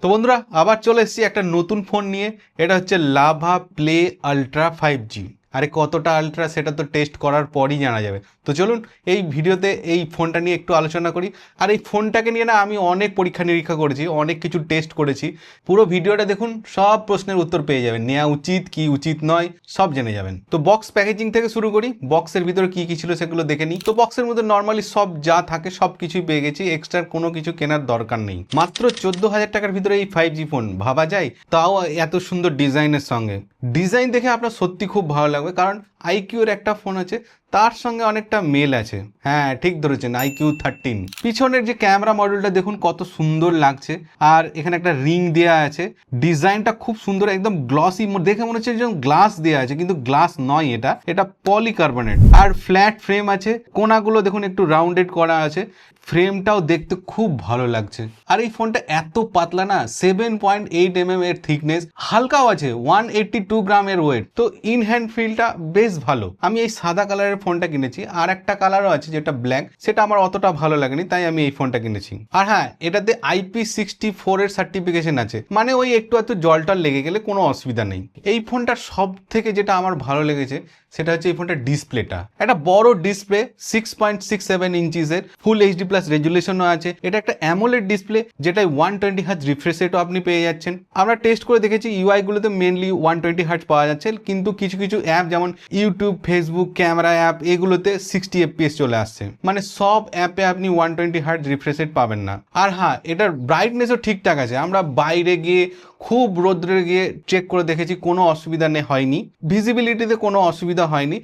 তো বন্ধুরা আবার চলে এসেছি একটা নতুন ফোন নিয়ে। এটা হচ্ছে লাভা প্লে আলট্রা 5G। আরে কতটা আলট্রা সেটা তো টেস্ট করার পরই জানা যাবে। তো চলুন এই ভিডিওতে এই ফোনটা নিয়ে একটু আলোচনা করি। আর এই ফোনটাকে নিয়ে না আমি অনেক পরীক্ষা নিরীক্ষা করেছি, অনেক কিছু টেস্ট করেছি। পুরো ভিডিওটা দেখুন, সব প্রশ্নের উত্তর পেয়ে যাবেন। নেওয়া উচিত কি উচিত নয় সব জেনে যাবেন। তো বক্স প্যাকেজিং থেকে শুরু করি, বক্সের ভিতরে কি কি ছিল সেগুলো দেখে নিই। তো বক্সের মধ্যে নর্মালি সব যা থাকে সব কিছুই পেয়ে গেছি, এক্সট্রা কোনো কিছু কেনার দরকার নেই। মাত্র 14,000 টাকার ভিতরে এই 5G ফোন, ভাবা যায়? তাও এত সুন্দর ডিজাইনের সঙ্গে। ডিজাইন দেখে আপনার সত্যি খুব ভালো লাগবে, কারণ আইকিউর একটা ফোন আছে তার সঙ্গে অনেকটা মেল আছে। হ্যাঁ ঠিক ধরেছেন, IQ13। পিছনের যে ক্যামেরা মডেলটা দেখুন কত সুন্দর লাগছে, আর এখানে একটা রিং দেওয়া আছে। ডিজাইনটা খুব সুন্দর, একদম গ্লসি, দেখে মনে হচ্ছে যেন গ্লাস দেওয়া আছে, কিন্তু গ্লাস নয়, এটা পলিকার্বনেট। আর ফ্ল্যাট ফ্রেম আছে, কোনাগুলো দেখুন একটু রাউন্ডেড করা আছে। ফ্রেমটাও দেখতে খুব ভালো লাগছে। আর এই ফোনটা এত পাতলা না, 7.8 mm এর থিকনেস, হালকাও আছে, 182 গ্রামের ওয়েট। তো ইন হ্যান্ড ফিলটা বেশ ভালো। আমি এই সাদা কালারের ফোনটা কিনেছি, আর একটা কালারও আছে যেটা ব্ল্যাক, সেটা আমার অতটা ভালো লাগেনি, তাই আমি এই ফোনটা কিনেছি। আর হ্যাঁ, এটাতে IP64 এর সার্টিফিকেশন আছে, মানে ওই একটু জল টল লেগে গেলে কোনো অসুবিধা নেই। এই ফোনটার সব থেকে যেটা আমার ভালো লেগেছে সেটা হচ্ছে এই ফোনটার ডিসপ্লেটা। একটা বড় ডিসপ্লে, 6.67 ইঞ্চিসের, ফুল এইচডি প্লাস রেজুলেশনও আছে। এটা একটা অ্যামোলেড ডিসপ্লে, যেটাই 120 হার্জ রিফ্রেশ রেটও আপনি পেয়ে যাচ্ছেন। আমরা টেস্ট করে দেখেছি ইউআই গুলোতে মেনলি 120 হার্জ পাওয়া যাচ্ছে, কিন্তু কিছু কিছু অ্যাপ যেমন ইউটিউব, ফেসবুক, ক্যামেরা অ্যাপ, এগুলোতে 60 FPS চলে আসছে। মানে সব অ্যাপে আপনি 120 হার্জ রিফ্রেশ রেট পাবেন না। আর হ্যাঁ, এটার ব্রাইটনেসও ঠিকঠাক আছে। আমরা বাইরে গিয়ে খুব রোদ্রে গিয়ে চেক করে দেখেছি, কোনো অসুবিধা হয়নি। ভিজিবিলিটিতে কোনো অসুবিধা হয়নি।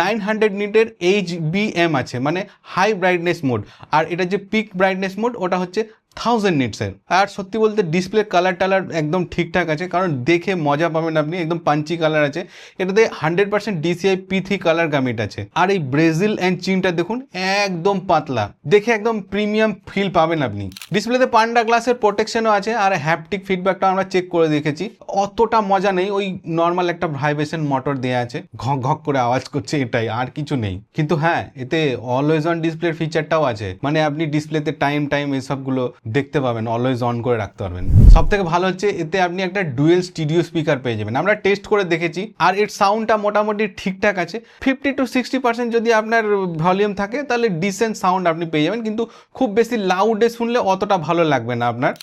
900 নিটের HBM আছে, মানে হাই ব্রাইটনেস মোড। আর এটা যে পিক ব্রাইটনেস মোড, ওটা হচ্ছে 1000 নিটসের। আর সত্যি বলতে ডিসপ্লে কালার টালার একদম ঠিকঠাক আছে, কারণ দেখে মজা পাবেন আপনি, একদম পাঞ্চি কালার আছে। এটাতে 100% DCI P3 কালার গামিট আছে। আর এই ব্রেজিল অ্যান্ড চিনটা দেখুন, একদম পাতলা, দেখে একদম প্রিমিয়াম ফিল পাবেন আপনি। ডিসপ্লেতে পান্ডা গ্লাসের প্রোটেকশনও আছে, আর হ্যাপটিক ফিডব্যাকটা আমরা চেক করে দেখেছি, অতটা মজা নেই। ওই নর্মাল একটা ভাইব্রেশন মোটর দেওয়া আছে, ঘক ঘক করে আওয়াজ করছে, এটাই, আর কিছু নেই। কিন্তু হ্যাঁ, এতে অলওয়েজ অন ডিসপ্লের ফিচারটাও আছে, মানে আপনি ডিসপ্লেতে টাইম এসবগুলো দেখতে পাবেন, অলওয়েজ অন করে রাখতে পারবেন। সব থেকে ভালো হচ্ছে এতে আপনি একটা ডুয়েল স্টিরিও স্পিকার পেয়ে যাবেন, আমরা টেস্ট করে দেখেছি। আর এর সাউন্ডটা মোটামুটি ঠিকঠাক আছে। 50 to 60% যদি আপনার ভলিউম থাকে তাহলে ডিসেন্ট সাউন্ড আপনি পেয়ে যাবেন, কিন্তু খুব বেশি লাউডে শুনলে অতটা ভালো লাগবে না আপনার।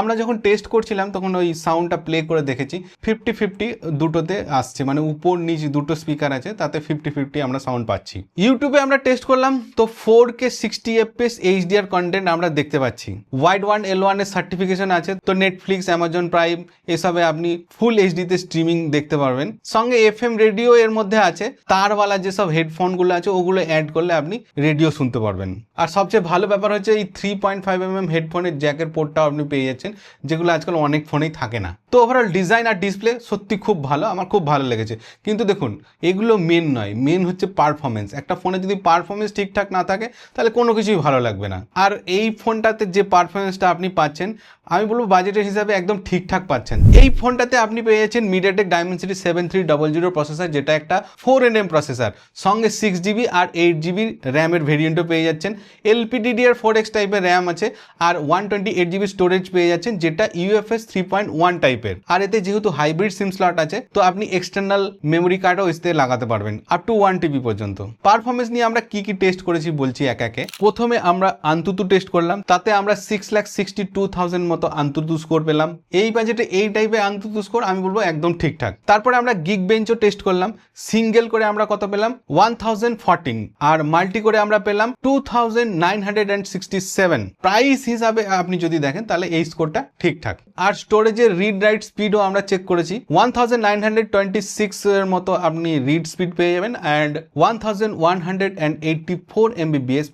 আমরা যখন টেস্ট করছিলাম তখন ওই সাউন্ডটা প্লে করে দেখেছি, 50-50 দুটোতে আসছে, মানে উপর নিচ দুটো স্পিকার আছে, তাতে 50-50 আমরা সাউন্ড পাচ্ছি। ইউটিউবে আমরা টেস্ট করলাম তো 4K 60 FPS HDR কন্টেন্ট আমরা দেখতে পাচ্ছি। ওয়াইড ওয়ান L1 এর সার্টিফিকেশন আছে, তো নেটফ্লিক্স, অ্যামাজন প্রাইম এসবে আপনি ফুল এইচডিতে স্ট্রিমিং দেখতে পারবেন। সঙ্গে FM রেডিও এর মধ্যে আছে, তারওয়ালা যেসব হেডফোনগুলো আছে ওগুলো অ্যাড করলে আপনি রেডিও শুনতে পারবেন। আর সবচেয়ে ভালো ব্যাপার হচ্ছে এই 3.5 mm হেডফোনের জ্যাকের পোর্টটাও আপনি পেয়ে যাচ্ছেন, যেগুলো আজকাল অনেক ফোনেই থাকে না। তো ওভারঅল ডিজাইন আর ডিসপ্লে সত্যি খুব ভালো, আমার খুব ভালো লেগেছে। কিন্তু দেখুন, এগুলো মেন নয়, মেন হচ্ছে পারফরমেন্স। একটা ফোনে যদি পারফরমেন্স ঠিকঠাক না থাকে তাহলে কোনো কিছুই ভালো লাগবে না। আর এই ফোনটাতে যে পারফরমেন্সটা আপনি পাচ্ছেন, আমি বলবো বাজেটের হিসাবে একদম ঠিকঠাক পাচ্ছেন। এই ফোনটাতে আপনি পেয়ে যাচ্ছেন MediaTek Dimensity 7300 প্রসেসর, যেটা একটা 4nm প্রসেসর, সঙ্গে 6GB আর 8GB র্যামের ভেরিয়েন্টও পেয়ে যাচ্ছেন। LPDDR4X টাইপের র্যাম আছে, আর 128GB স্টোরেজ পেয়ে যাচ্ছেন, যেটা UFS 3.1 টাইপের। আর এতে যেহেতু হাইব্রিড সিম স্লট আছে, তো আপনি এক্সটার্নাল মেমোরি কার্ডও এতে লাগাতে পারবেন, আপ টু 1TB পর্যন্ত। পারফরমেন্স নিয়ে আমরা কি কি টেস্ট করেছি বলছি এক একে। প্রথমে আমরা আন্তুতু টেস্ট করলাম, তাতে আমরা 6,62,000 মতো আন্তুতু স্কোর পেলাম। এই বাজেটে এই টাইপের আন্তুতু স্কোর আমি বলবো একদম ঠিকঠাক। তারপরে আমরা গিগ বেঞ্চও টেস্ট করলাম, সিঙ্গেল করে আমরা কত পেলাম 1014, আর মাল্টি করে আমরা পেলাম 2967। প্রাইস হিসাবে আপনি যদি দেখেন তাহলে এই স্কোরটা ঠিকঠাক। আর স্টোরেজের রিড রাইট স্পিডও আমরা চেক করেছি, 1926 এর মতো আপনি রিড স্পিড পেয়ে যাবেন, অ্যান্ড 1184 MBps/s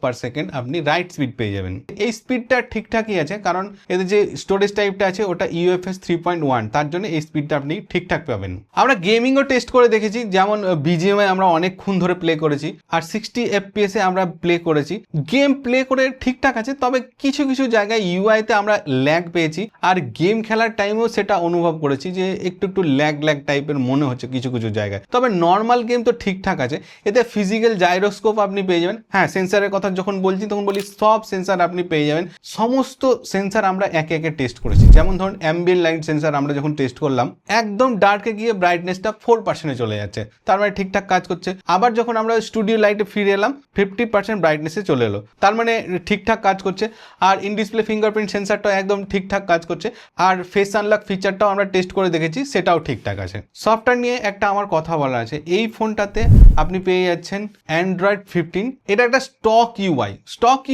আপনি রাইট স্পিড পেয়ে যাবেন। এই স্পিডটা ঠিকঠাকই আছে, কারণ এতে যে স্টোরেজ টাইপটা আছে ওটা UFS 3.1, তার জন্য এই স্পিডটা আপনি ঠিকঠাক পাবেন। আমরা গেমিংও টেস্ট করে দেখেছি, যেমন BGMI আমরা অনেকক্ষণ ধরে প্লে করেছি আর 60 FPS এ আমরা প্লে করেছি। গেম প্লে করে ঠিকঠাক আছে, তবে কিছু কিছু জায়গায় UI-তে আমরা ল্যাগ পেয়েছি আর গেম খেলার টাইমেও সেটা অনুভব করেছি যে একটু একটু ল্যাগ টাইপের মনে হচ্ছে কিছু কিছু জায়গায়। তবে নর্মাল গেম তো ঠিকঠাক আছে। এতে ফিজিক্যাল জাইরোস্কোপ আপনি পেয়ে যাবেন। হ্যাঁ, সেন্সারের কথা যখন বলছি তখন বলি সব সেন্সার আপনি পেয়ে যাবেন। সমস্ত সেন্সার আমরা একে একে টেস্ট করেছি। যেমন ধরুন অ্যাম্বিয়েন্ট লাইট সেন্সার আমরা যখন টেস্ট করলাম, একদম ডার্কে গিয়ে ব্রাইটনেসটা 4% চলে যাচ্ছে, তার মানে ঠিকঠাক কাজ করছে। আবার যখন আমরা স্টুডিও লাইটে ফিরে এলাম 50% ব্রাইটনেসে চলে এলো, তার মানে ঠিকঠাক কাজ করছে। আর ইন ডিসপ্লে ফিঙ্গারপ্রিন্ট সেন্সারটা একদম ঠিকঠাক কাজ করছে। আর ফেস আনলক ফিচারটাও আমরা টেস্ট করে দেখেছি, সেটাও ঠিকঠাক আছে। সফটওয়্যার নিয়ে একটা আমার কথা বলা আছে, এই ফোনটাতে আপনি পেয়ে যাচ্ছেন Android 15। এটা একটা স্টক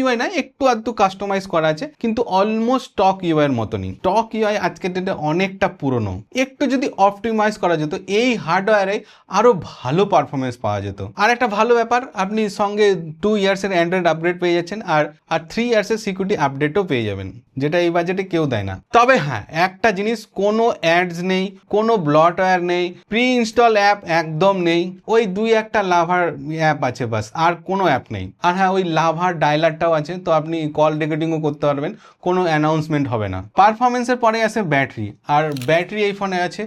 ইউআই না, একটু আধটু কাস্টমাইজ করা আছে, কিন্তু অলমোস্ট স্টক ইউআই এর মতনই। স্টক ইউআই আজকের ডেটে অনেকটা পুরনো, একটু যদি অপটিমাইজ করা যেত এই হার্ডওয়্যারে আরো ভালো পারফরমেন্স পাওয়া যেত। আর একটা ভালো ব্যাপার, আপনি সঙ্গে 2 ইয়ার্সের অ্যান্ড্রয়েড আপগ্রেড পেয়ে যাচ্ছেন আর 3 ইয়ার্সের সিকিউরিটি আপডেটও পেয়ে যাবেন, যেটা এই বাজেটে কেউ দেয় না। তবে হ্যাঁ, একটা জিনিস, কোনো অ্যাডস নেই, কোনো ব্লটওয়্যার নেই, প্রি ইনস্টল অ্যাপ একদম নেই। ওই 2-1টা লাভার অ্যাপ আছে বাস, আর কোনো অ্যাপ নেই। আর হ্যাঁ, ওই লাভার ডায়লারটাও আছে, তো আপনি কল রেকর্ডিংও করতে পারবেন, কোনো অ্যানাউন্সমেন্ট হবে না। পারফরমেন্সের পরে আসে ব্যাটারি, আর ব্যাটারি এই ফোনে আছে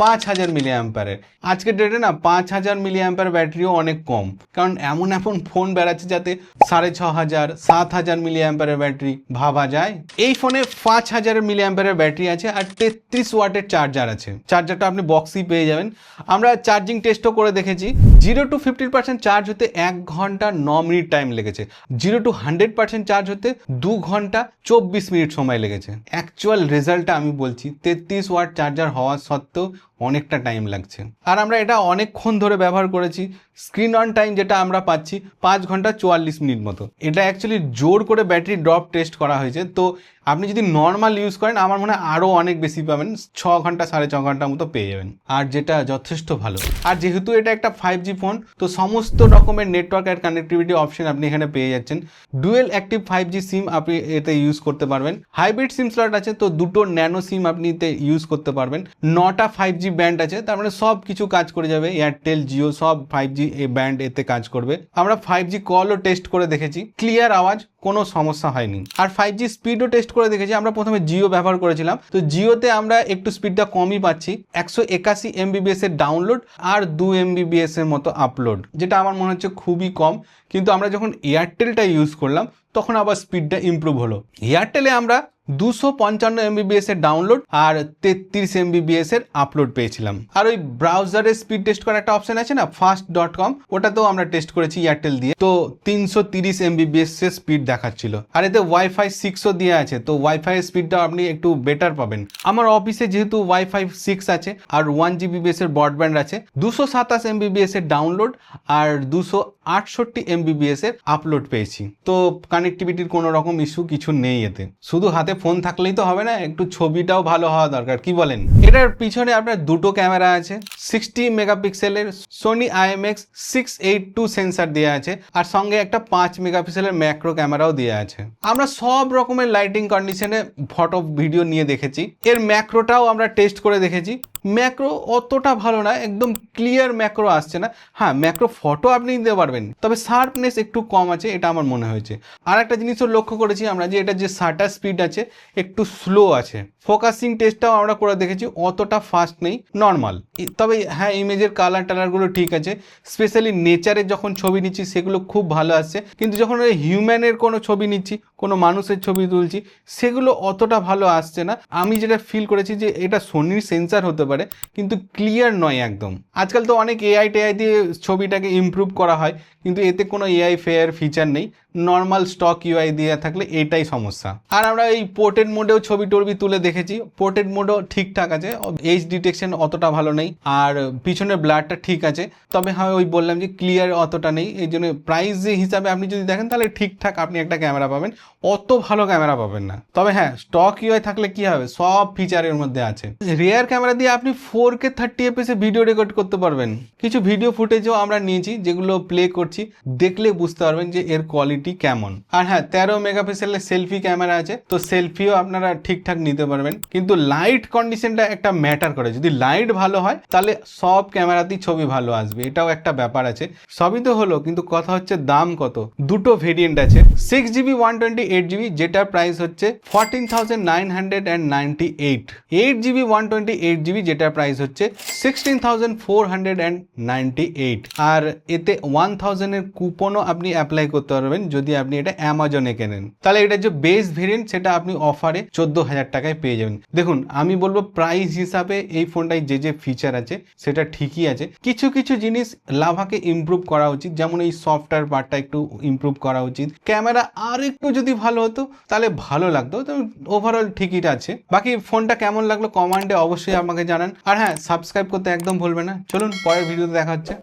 5000 মিলি অ্যাম্পারের। আজকের ডেটে না 5000 মিলি অ্যাম্পার ব্যাটারিও অনেক কম, কারণ এমন ফোন বেড়াচ্ছে যাতে 6500 7000 মিলি অ্যাম্পারের ব্যাটারি ভাবা যায়। এই ফোনে 5000 মিলি অ্যাম্পারের ব্যাটারি আছে আর 33 ওয়াটের চার্জার আছে। চার্জারটা আপনি বক্সই পেয়ে যাবেন। আমরা চার্জিং টেস্টও করে দেখেছি, 0 to 50% চার্জ হতে 1 ঘন্টা 9 মিনিট টাইম লেগেছে, 0 to 100% চার্জ হতে 2 ঘন্টা 24 মিনিট সময় লেগেছে। অ্যাকচুয়াল রেজাল্টটা আমি বলছি, 33 ওয়াট চার্জার হওয়া সত্ত্বেও অনেকটা টাইম লাগছে। আর আমরা এটা অনেকক্ষণ ধরে ব্যবহার করেছি। স্ক্রিন অন টাইম যেটা আমরা পাচ্ছি 5 ঘন্টা 44 মিনিট মতো। এটা অ্যাকচুয়ালি জোর করে ব্যাটারি ড্রপ টেস্ট করা হয়েছে, তো আপনি যদি নর্মাল ইউজ করেন আমার মনে হয় আরও অনেক বেশি পাবেন, 6 ঘন্টা 6.5 ঘন্টার মতো পেয়ে যাবেন, আর যেটা যথেষ্ট ভালো। আর যেহেতু এটা একটা 5G ফোন, তো সমস্ত রকমের নেটওয়ার্ক আর কানেক্টিভিটি অপশন আপনি এখানে পেয়ে যাচ্ছেন। ডুয়েল অ্যাক্টিভ 5G সিম আপনি এতে ইউজ করতে পারবেন। হাইব্রিড সিম স্লট আছে, তো দুটো ন্যানো সিম আপনি এতে ইউজ করতে পারবেন। 9টা 5G ব্যান্ড আছে, তার মানে সব কিছু কাজ করে যাবে। এয়ারটেল, জিও সব 5G ব্যান্ড এতে কাজ করবে। আমরা 5G কলও টেস্ট করে দেখেছি, ক্লিয়ার আওয়াজ, কোনো সমস্যা হয়নি। আর 5G স্পিডও টেস্ট করে দেখেছি। আমরা প্রথমে জিও ব্যবহার করেছিলাম, তো জিওতে আমরা একটু স্পিডটা কমই পাচ্ছি, 181 MBps এর ডাউনলোড আর 2 MBps এর মতো আপলোড, যেটা আমার মনে হচ্ছে খুবই কম। কিন্তু আমরা যখন এয়ারটেলটা ইউজ করলাম তখন আবার স্পিডটা ইমপ্রুভ হলো। এয়ারটেলে আমরা 255 MBps এর ডাউনলোড আর 33 MBps এর আপলোড পেয়েছিলাম। আর ওই ব্রাউজারের স্পিড টেস্ট করার একটা অপশন আছে না, fast.com, ওটাতেও আমরা টেস্ট করেছি এয়ারটেল দিয়ে, তো 330 MBps এর স্পিড দেখাচ্ছিল। আর এতে ওয়াইফাই 6ও দেওয়া আছে, তো ওয়াইফাই স্পিডটা আপনি একটু বেটার পাবেন। আমার অফিসে যেহেতু ওয়াইফাই 6 আছে আর 1 GBps এর ব্রডব্যান্ড আছে, 227 MBps এর ডাউনলোড আর 268 MBps এর আপলোড পেয়েছি। তো কানেক্টিভিটির কোনো রকম ইস্যু কিছু নেই এতে। শুধু হাতে ফোন থাকলেই তো হবে না, একটু ছবিটাও ভালো হওয়া দরকার, কি বলেন? এটার পিছনে আপনার দুটো ক্যামেরা আছে, 60 মেগাপিক্সেলের সোনি IMX 682 সেন্সার দেওয়া আছে, আর সঙ্গে একটা 5 মেগাপিক্সেলের ম্যাক্রো ক্যামেরাও দেওয়া আছে। আমরা সব রকমের লাইটিং কন্ডিশনে ফটো ভিডিও নিয়ে দেখেছি। এর ম্যাক্রোটাও আমরা টেস্ট করে দেখেছি। ম্যাক্রো অতটা ভালো না, একদম ক্লিয়ার ম্যাক্রো আসছে না। হ্যাঁ, ম্যাক্রো ফটো আপনি নিতে পারবেন, তবে শার্পনেস একটু কম আছে, এটা আমার মনে হয়েছে। আর একটা জিনিসও লক্ষ্য করেছি আমরা, যে এটা যে শাটার স্পিড আছে একটু স্লো আছে। ফোকাসিং টেস্টটাও আমরা করে দেখেছি, অতটা ফাস্ট নেই, নর্মাল। তবে হ্যাঁ, ইমেজের কালার টালারগুলো ঠিক আছে। স্পেশালি নেচারের যখন ছবি নিচ্ছি সেগুলো খুব ভালো আসছে, কিন্তু যখন ওই হিউম্যানের কোনো ছবি নিচ্ছি, কোনো মানুষের ছবি তুলছি, সেগুলো অতটা ভালো আসছে না। আমি যেটা ফিল করেছি যে এটা সোনির সেন্সার হতে পারে, কিন্তু ক্লিয়ার নয় একদম। আজকাল তো অনেক AI টেআই দিয়ে ছবিটাকে ইমপ্রুভ করা হয়, কিন্তু এতে কোনো AI ফেয়ার ফিচার নেই। নর্মাল স্টক UI দিয়ে থাকলে এটাই সমস্যা। আর আমরা এই পোর্ট্রেট মোডেও ছবি টবি তুলে দেখেছি, পোর্ট্রেট মোডও ঠিকঠাক আছে, এজ ডিটেকশন অতটা ভালো নেই, আর পিছনের ব্লারটা ঠিক আছে। তবে হ্যাঁ, ওই বললাম যে ক্লিয়ার অতটা নেই, এই জন্য প্রাইস হিসাবে আপনি যদি দেখেন তাহলে ঠিকঠাক আপনি একটা ক্যামেরা পাবেন, অত ভালো ক্যামেরা পাবেন না। তবে হ্যাঁ, স্টক UI থাকলে কি হবে, সব ফিচারের মধ্যে আছে। রিয়ার ক্যামেরা দিয়ে আপনি 4K 30fps এ ভিডিও রেকর্ড করতে পারবেন। কিছু ভিডিও ফুটেজও আমরা নিয়েছি, যেগুলো প্লে করছি, দেখলে বুঝতে পারবেন যে এর কোয়ালিটি কোয়ালিটি কেমন। আর হ্যাঁ 13 মেগাপিক্সেলের সেলফি ক্যামেরা আছে, তো সেলফিও আপনারা ঠিকঠাক নিতে পারবেন, কিন্তু লাইট কন্ডিশনটা একটা ম্যাটার করে। যদি লাইট ভালো হয় তাহলে সব ক্যামেরাতেই ছবি ভালো আসবে, এটাও একটা ব্যাপার আছে। সবই তো হলো, কিন্তু কথা হচ্ছে দাম কত। দুটো ভেরিয়েন্ট আছে, 6GB 128GB যেটার প্রাইস হচ্ছে 14,998, 8GB 128GB যেটার প্রাইস হচ্ছে 16,498। আর এতে 1000 এর কুপনও আপনি অ্যাপ্লাই করতে পারবেন যদি আপনি এটা অ্যামাজনে কেনেন। তাহলে এটা যে বেস ভেরিয়েন্ট সেটা আপনি অফারে 14,000 টাকায় পেয়ে যাবেন। দেখুন আমি বলবো প্রাইস হিসাবে এই ফোনটায় যে যে ফিচার আছে সেটা ঠিকই আছে, কিছু কিছু জিনিস লাভাকে ইমপ্রুভ করা উচিত, যেমন এই সফটওয়্যার পার্টটা একটু ইমপ্রুভ করা উচিত, ক্যামেরা আর একটু যদি ভালো হতো তাহলে ভালো লাগতো। তো ওভারঅল ঠিকই আছে। বাকি ফোনটা কেমন লাগলো কমেন্টে অবশ্যই আমাকে জানান। আর হ্যাঁ সাবস্ক্রাইব করতে একদম ভুলবেন না। চলুন পরের ভিডিওতে দেখা হচ্ছে।